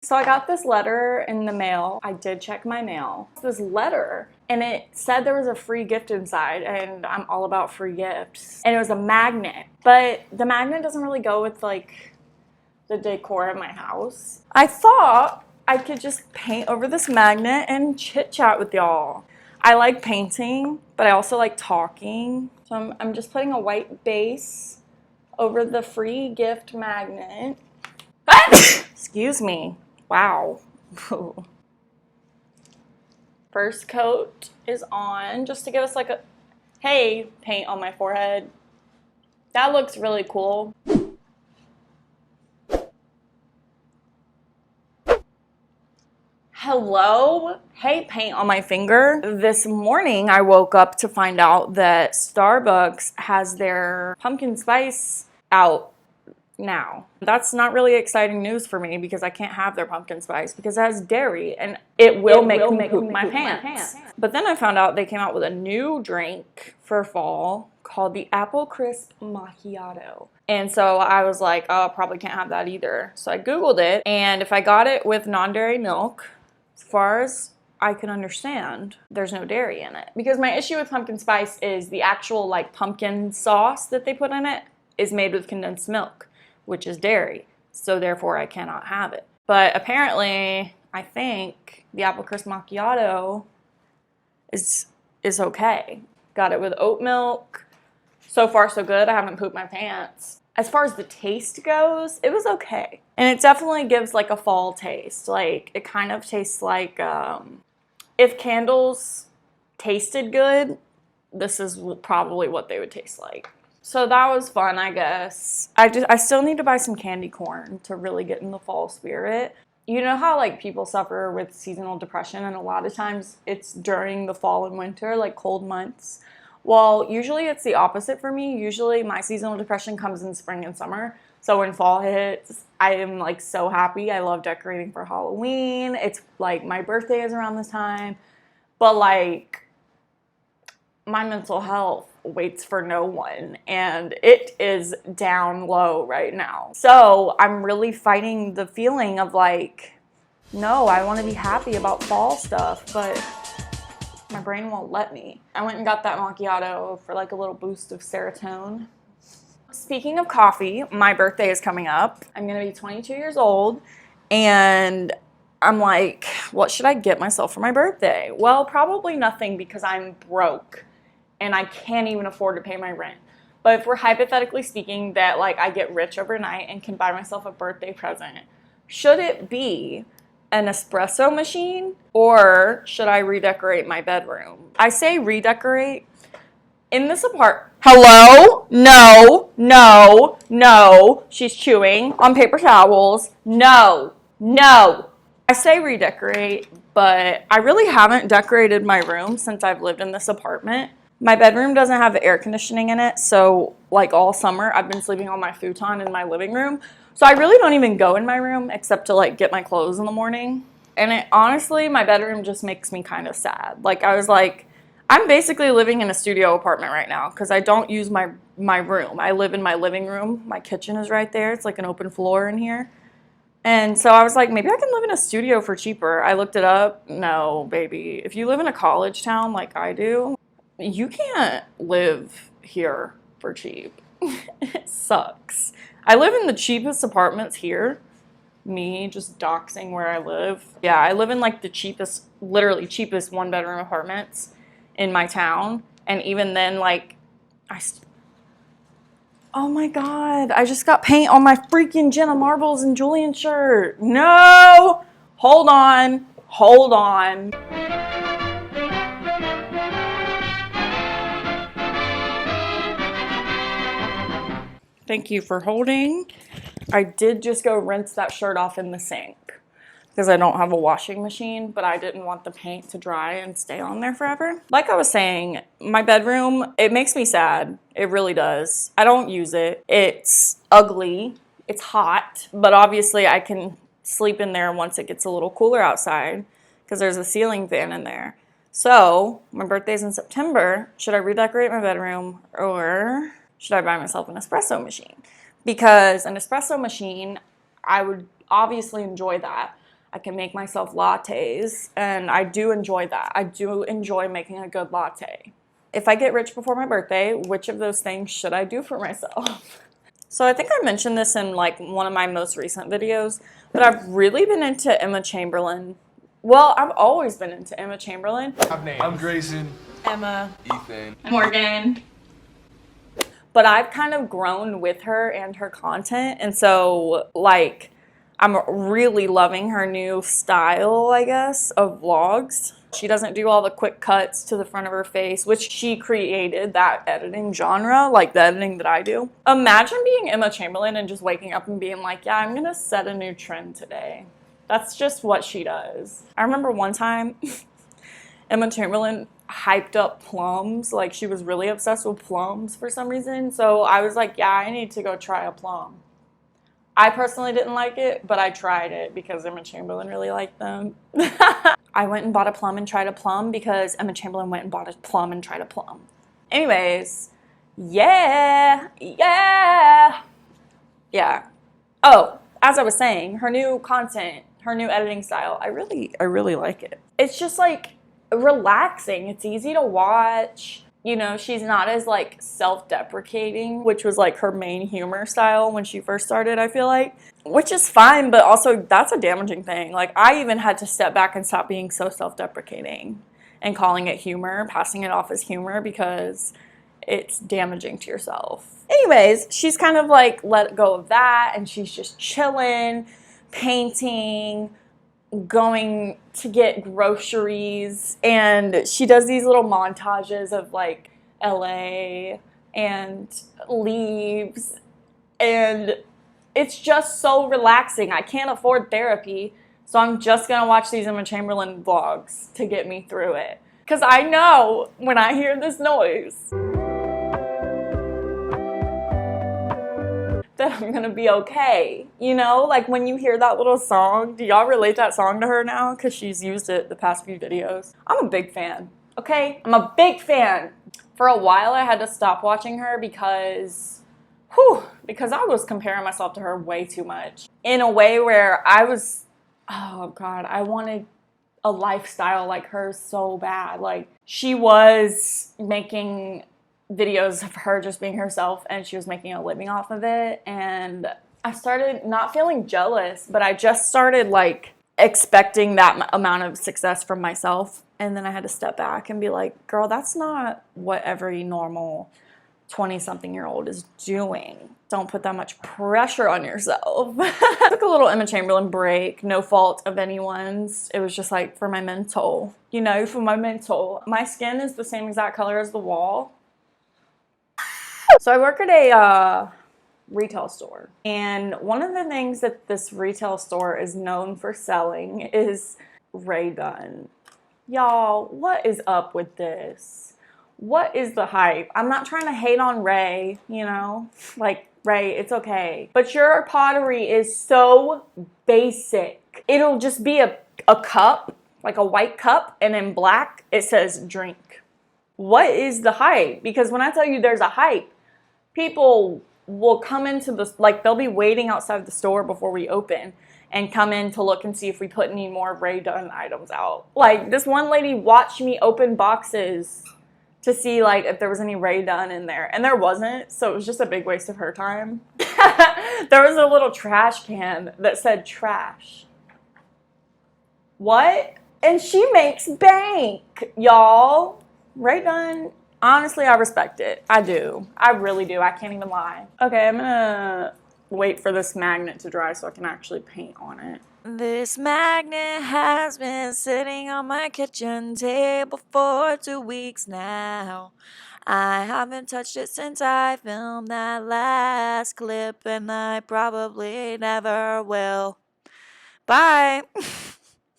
So I got this letter in the mail. I did check my mail. This letter, and it said there was a free gift inside, and I'm all about free gifts. And it was a magnet, but the magnet doesn't really go with like the decor of my house. I thought I could just paint over this magnet and chit chat with y'all. I like painting, but I also like talking. So I'm just putting a white base over the free gift magnet. Excuse me. Wow. First coat is on just to give us like a, hey, paint on my forehead. That looks really cool. Hello? Hey, paint on my finger. This morning I woke up to find out that Starbucks has their pumpkin spice out now. That's not really exciting news for me because I can't have their pumpkin spice because it has dairy and it will make me poop my pants. But then I found out they came out with a new drink for fall called the Apple Crisp Macchiato. And so I was like, oh, probably can't have that either. So I Googled it, and if I got it with non-dairy milk, as far as I can understand, there's no dairy in it. Because my issue with pumpkin spice is the actual like pumpkin sauce that they put in it is made with condensed milk, which is dairy. So therefore I cannot have it. But apparently, I think the Apple Crisp Macchiato is okay. Got it with oat milk. So far so good. I haven't pooped my pants. As far as the taste goes, it was okay. And it definitely gives like a fall taste. Like it kind of tastes like if candles tasted good, this is probably what they would taste like. So that was fun, I guess. I still need to buy some candy corn to really get in the fall spirit. You know how like people suffer with seasonal depression, and a lot of times it's during the fall and winter, like cold months. Well, usually it's the opposite for me. Usually my seasonal depression comes in spring and summer. So when fall hits, I am like so happy. I love decorating for Halloween. It's like my birthday is around this time. But like my mental health waits for no one, and it is down low right now. So I'm really fighting the feeling of like, no, I want to be happy about fall stuff, but my brain won't let me. I went and got that macchiato for like a little boost of serotonin. Speaking of coffee, my birthday is coming up. I'm gonna be 22 years old, and I'm like, what should I get myself for my birthday? Well, probably nothing because I'm broke and I can't even afford to pay my rent. But if we're hypothetically speaking that like I get rich overnight and can buy myself a birthday present, should it be an espresso machine or should I redecorate my bedroom? I say redecorate. In this apartment. Hello? No, no, no. She's chewing on paper towels. No, no. I say redecorate, but I really haven't decorated my room since I've lived in this apartment. My bedroom doesn't have air conditioning in it, so like all summer I've been sleeping on my futon in my living room. So I really don't even go in my room except to like get my clothes in the morning. And it, honestly, my bedroom just makes me kind of sad. Like I was like, I'm basically living in a studio apartment right now because I don't use my room. I live in my living room. My kitchen is right there. It's like an open floor in here. And so I was like, maybe I can live in a studio for cheaper. I looked it up. No, baby. If you live in a college town like I do, you can't live here for cheap. It sucks. I live in the cheapest apartments here. Me just doxing where I live. Yeah, I live in like the cheapest, literally cheapest one-bedroom apartments in my town. And even then, like, oh my God, I just got paint on my freaking Jenna Marbles and Julian shirt. No! Hold on. Hold on. Thank you for holding. I did just go rinse that shirt off in the sink because I don't have a washing machine, but I didn't want the paint to dry and stay on there forever. Like I was saying, my bedroom, it makes me sad. It really does. I don't use it. It's ugly. It's hot, but obviously I can sleep in there once it gets a little cooler outside because there's a ceiling fan in there. So my birthday's in September. Should I redecorate my bedroom or should I buy myself an espresso machine? Because an espresso machine, I would obviously enjoy that. I can make myself lattes, and I do enjoy that. I do enjoy making a good latte. If I get rich before my birthday, which of those things should I do for myself? So I think I mentioned this in like one of my most recent videos, but I've really been into Emma Chamberlain. Well, I've always been into Emma Chamberlain. I'm Grayson. Emma. Ethan. Morgan. But I've kind of grown with her and her content, and so like I'm really loving her new style, I guess, of vlogs. She doesn't do all the quick cuts to the front of her face, which she created that editing genre, like the editing that I do. Imagine being Emma Chamberlain and just waking up and being like, yeah, I'm gonna set a new trend today. That's just what she does. I remember one time Emma Chamberlain hyped up plums. Like, she was really obsessed with plums for some reason. So I was like, yeah, I need to go try a plum. I personally didn't like it, but I tried it because Emma Chamberlain really liked them. I went and bought a plum and tried a plum because Emma Chamberlain went and bought a plum and tried a plum. Anyways, yeah. Oh, as I was saying, her new content, her new editing style, I really like it. It's just like relaxing. It's easy to watch. You know, she's not as like self-deprecating, which was like her main humor style when she first started, I feel like. Which is fine, but also that's a damaging thing. Like, I even had to step back and stop being so self-deprecating and calling it humor, passing it off as humor, because it's damaging to yourself. Anyways, she's kind of like let go of that, and she's just chilling, painting, going to get groceries, and she does these little montages of like LA and leaves, and it's just so relaxing. I can't afford therapy, so I'm just gonna watch these Emma Chamberlain vlogs to get me through it, because I know when I hear this noise that I'm gonna be okay. You know, like when you hear that little song, do y'all relate that song to her now? Because she's used it the past few videos. I'm a big fan, okay? I'm a big fan. For a while, I had to stop watching her because I was comparing myself to her way too much. In a way where I was, oh God, I wanted a lifestyle like hers so bad. Like, she was making videos of her just being herself, and she was making a living off of it, and I started not feeling jealous, but I just started like expecting that amount of success from myself, and then I had to step back and be like, girl, that's not what every normal 20-something-year-old is doing. Don't put that much pressure on yourself. I took a little Emma Chamberlain break, no fault of anyone's. It was just like for my mental, you know, for my mental. My skin is the same exact color as the wall. So I work at a retail store, and one of the things that this retail store is known for selling is ray gun. Y'all, what is up with this? What is the hype? I'm not trying to hate on Ray, you know, like Ray, it's okay. But your pottery is so basic. It'll just be a cup, like a white cup, and in black it says drink. What is the hype? Because when I tell you there's a hype, people will come into the, like, they'll be waiting outside the store before we open and come in to look and see if we put any more Ray Dunn items out. Like, this one lady watched me open boxes to see, like, if there was any Ray Dunn in there. And there wasn't, so it was just a big waste of her time. There was a little trash can that said trash. What? And she makes bank, y'all. Ray Dunn, honestly, I respect it. I do. I really do. I can't even lie. Okay, I'm gonna wait for this magnet to dry so I can actually paint on it. This magnet has been sitting on my kitchen table for 2 weeks now. I haven't touched it since I filmed that last clip, and I probably never will. Bye.